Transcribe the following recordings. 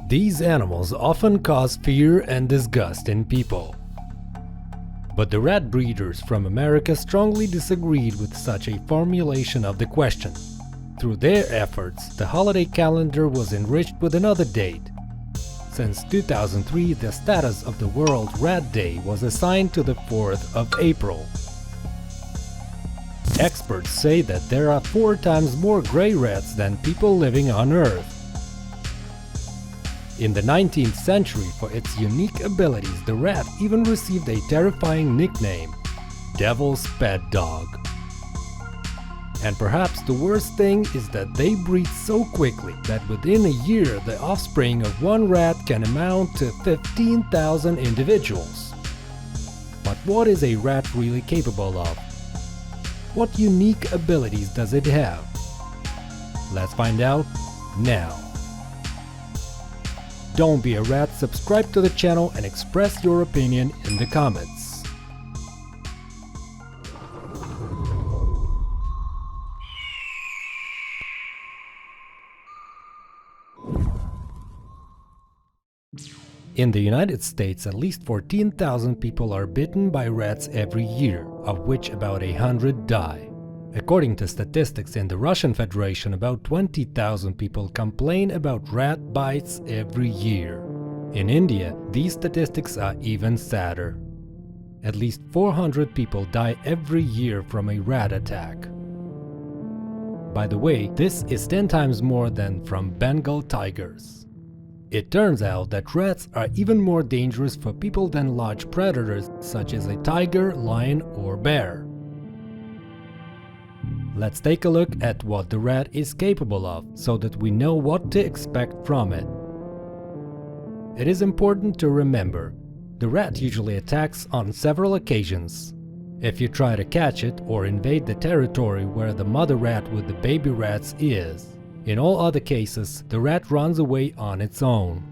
These animals often cause fear and disgust in people. But the rat breeders from America strongly disagreed with such a formulation of the question. Through their efforts, the holiday calendar was enriched with another date. Since 2003, the status of the World Rat Day was assigned to the 4th of April. Experts say that there are 4 times more gray rats than people living on Earth. In the 19th century, for its unique abilities, the rat even received a terrifying nickname, Devil's Pet Dog. And perhaps the worst thing is that they breed so quickly that within a year the offspring of one rat can amount to 15,000 individuals. But what is a rat really capable of? What unique abilities does it have? Let's find out now. Don't be a rat, subscribe to the channel and express your opinion in the comments. In the United States, at least 14,000 people are bitten by rats every year, of which about 100 die. According to statistics in the Russian Federation, about 20,000 people complain about rat bites every year. In India, these statistics are even sadder. At least 400 people die every year from a rat attack. By the way, this is 10 times more than from Bengal tigers. It turns out that rats are even more dangerous for people than large predators such as a tiger, lion or bear. Let's take a look at what the rat is capable of, so that we know what to expect from it. It is important to remember, the rat usually attacks on several occasions. If you try to catch it or invade the territory where the mother rat with the baby rats is. In all other cases, the rat runs away on its own.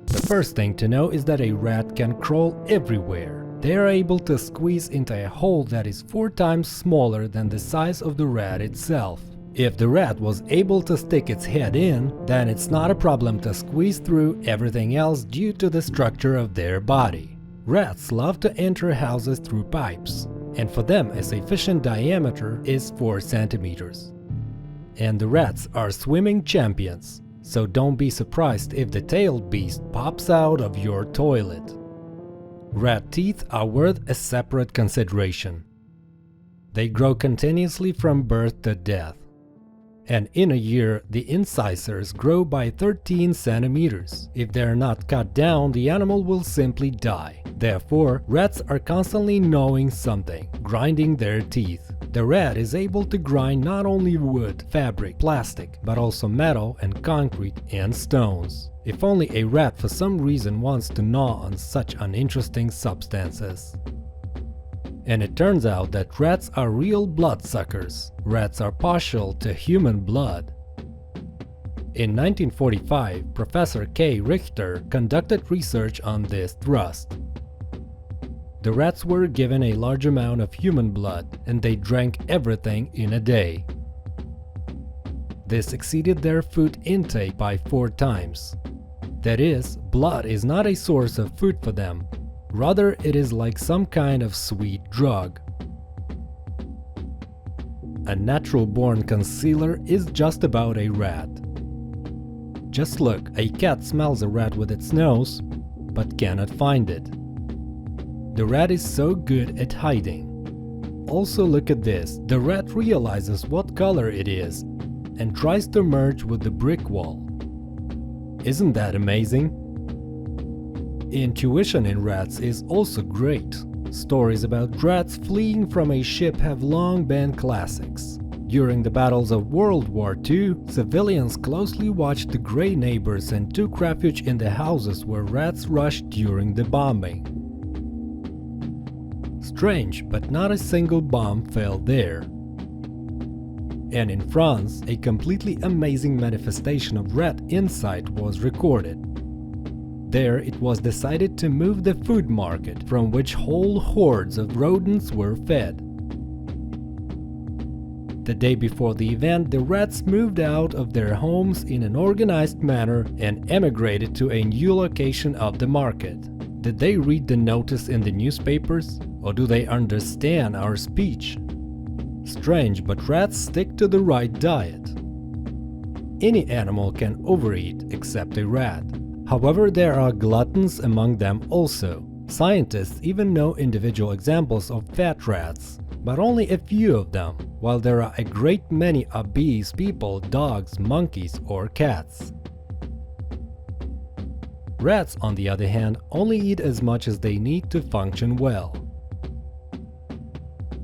The first thing to know is that a rat can crawl everywhere. They are able to squeeze into a hole that is 4 times smaller than the size of the rat itself. If the rat was able to stick its head in, then it's not a problem to squeeze through everything else due to the structure of their body. Rats love to enter houses through pipes, and for them a sufficient diameter is 4 centimeters. And the rats are swimming champions, so don't be surprised if the tailed beast pops out of your toilet. Rat teeth are worth a separate consideration. They grow continuously from birth to death. And in a year, the incisors grow by 13 centimeters. If they are not cut down, the animal will simply die. Therefore, rats are constantly gnawing something, grinding their teeth. The rat is able to grind not only wood, fabric, plastic, but also metal and concrete and stones. If only a rat for some reason wants to gnaw on such uninteresting substances. And it turns out that rats are real bloodsuckers. Rats are partial to human blood. In 1945, Professor K. Richter conducted research on this thrust. The rats were given a large amount of human blood, and they drank everything in a day. This exceeded their food intake by 4 times. That is, blood is not a source of food for them. Rather, it is like some kind of sweet drug. A natural-born concealer is just about a rat. Just look, a cat smells a rat with its nose, but cannot find it. The rat is so good at hiding. Also look at this, the rat realizes what color it is and tries to merge with the brick wall. Isn't that amazing? Intuition in rats is also great. Stories about rats fleeing from a ship have long been classics. During the battles of World War II, civilians closely watched the gray neighbors and took refuge in the houses where rats rushed during the bombing. Strange, but not a single bomb fell there. And in France, a completely amazing manifestation of rat insight was recorded. There it was decided to move the food market, from which whole hordes of rodents were fed. The day before the event, the rats moved out of their homes in an organized manner and emigrated to a new location of the market. Did they read the notice in the newspapers? Or do they understand our speech? Strange, but rats stick to the right diet. Any animal can overeat except a rat. However, there are gluttons among them also. Scientists even know individual examples of fat rats, but only a few of them, while there are a great many obese people, dogs, monkeys, or cats. Rats, on the other hand, only eat as much as they need to function well.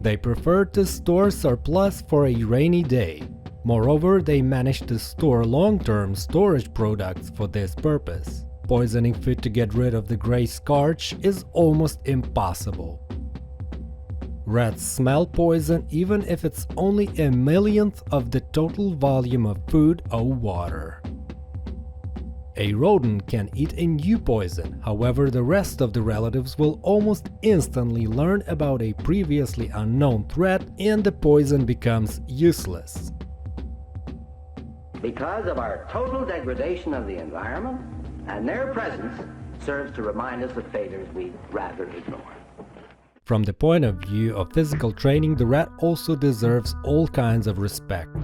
They prefer to store surplus for a rainy day. Moreover, they manage to store long-term storage products for this purpose. Poisoning food to get rid of the gray scarch is almost impossible. Rats smell poison even if it's only a millionth of the total volume of food or water. A rodent can eat a new poison, however the rest of the relatives will almost instantly learn about a previously unknown threat and the poison becomes useless. Because of our total degradation of the environment, and their presence serves to remind us of failures we'd rather ignore. From the point of view of physical training, the rat also deserves all kinds of respect.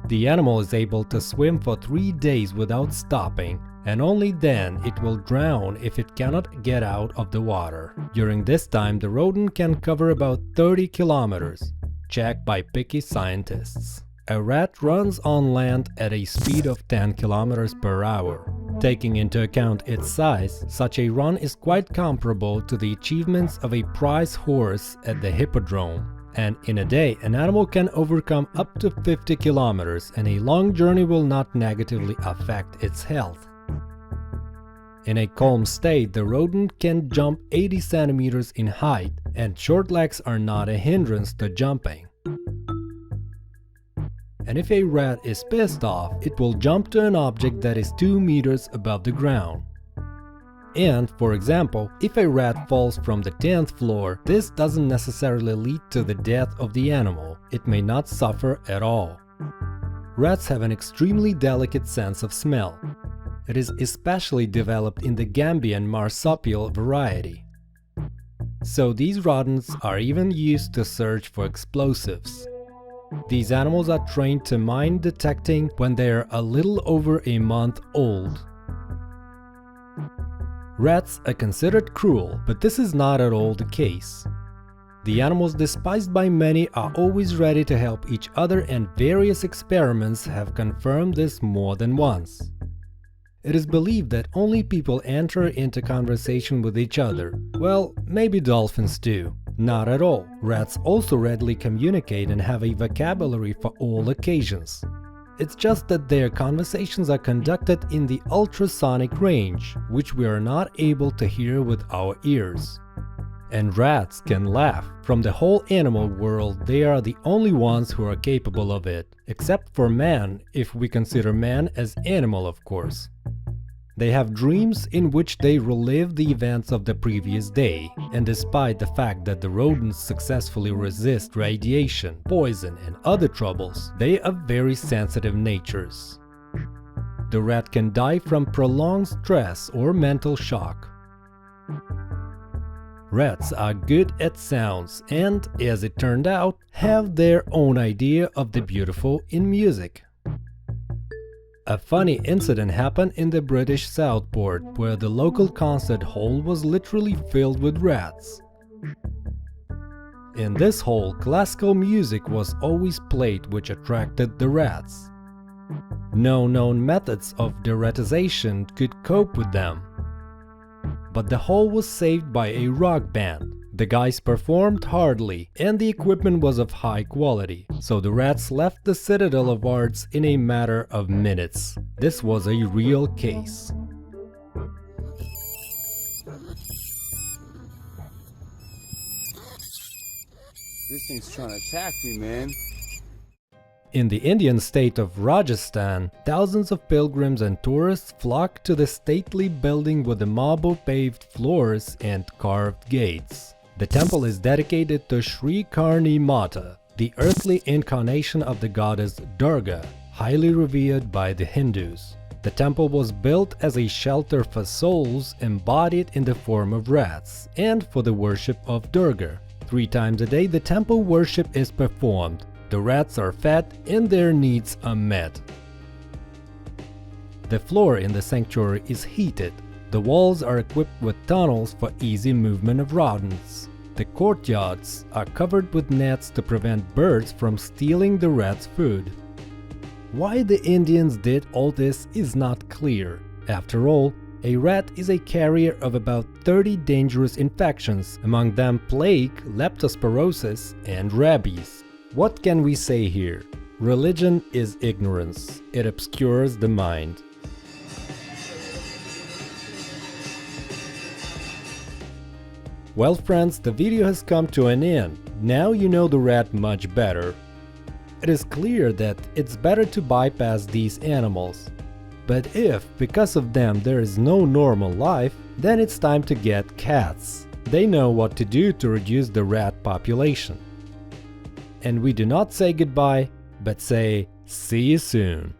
The animal is able to swim for 3 days without stopping, and only then it will drown if it cannot get out of the water. During this time, the rodent can cover about 30 kilometers, checked by picky scientists. A rat runs on land at a speed of 10 kilometers per hour. Taking into account its size, such a run is quite comparable to the achievements of a prize horse at the hippodrome. And in a day, an animal can overcome up to 50 kilometers, and a long journey will not negatively affect its health. In a calm state, the rodent can jump 80 centimeters in height, and short legs are not a hindrance to jumping. And if a rat is pissed off, it will jump to an object that is 2 meters above the ground. And, for example, if a rat falls from the 10th floor, this doesn't necessarily lead to the death of the animal. It may not suffer at all. Rats have an extremely delicate sense of smell. It is especially developed in the Gambian marsupial variety. So these rodents are even used to search for explosives. These animals are trained to mine detecting when they are a little over a month old. Rats are considered cruel, but this is not at all the case. The animals despised by many are always ready to help each other, and various experiments have confirmed this more than once. It is believed that only people enter into conversation with each other. Well, maybe dolphins too. Not at all. Rats also readily communicate and have a vocabulary for all occasions. It's just that their conversations are conducted in the ultrasonic range, which we are not able to hear with our ears. And rats can laugh. From the whole animal world, they are the only ones who are capable of it, except for man, if we consider man as animal, of course. They have dreams in which they relive the events of the previous day, and despite the fact that the rodents successfully resist radiation, poison and other troubles, they are very sensitive natures. The rat can die from prolonged stress or mental shock. Rats are good at sounds and, as it turned out, have their own idea of the beautiful in music. A funny incident happened in the British Southport, where the local concert hall was literally filled with rats. In this hall, classical music was always played, which attracted the rats. No known methods of deratization could cope with them. But the hall was saved by a rock band. The guys performed hardly, and the equipment was of high quality, so the rats left the Citadel of Arts in a matter of minutes. This was a real case. This thing's trying to attack me, man. In the Indian state of Rajasthan, thousands of pilgrims and tourists flock to the stately building with the marble-paved floors and carved gates. The temple is dedicated to Sri Karni Mata, the earthly incarnation of the goddess Durga, highly revered by the Hindus. The temple was built as a shelter for souls embodied in the form of rats and for the worship of Durga. 3 times a day the temple worship is performed. The rats are fed and their needs are met. The floor in the sanctuary is heated. The walls are equipped with tunnels for easy movement of rodents. The courtyards are covered with nets to prevent birds from stealing the rats' food. Why the Indians did all this is not clear. After all, a rat is a carrier of about 30 dangerous infections, among them plague, leptospirosis, and rabies. What can we say here? Religion is ignorance. It obscures the mind. Well friends, the video has come to an end. Now you know the rat much better. It is clear that it's better to bypass these animals. But if, because of them, there is no normal life, then it's time to get cats. They know what to do to reduce the rat population. And we do not say goodbye, but say see you soon.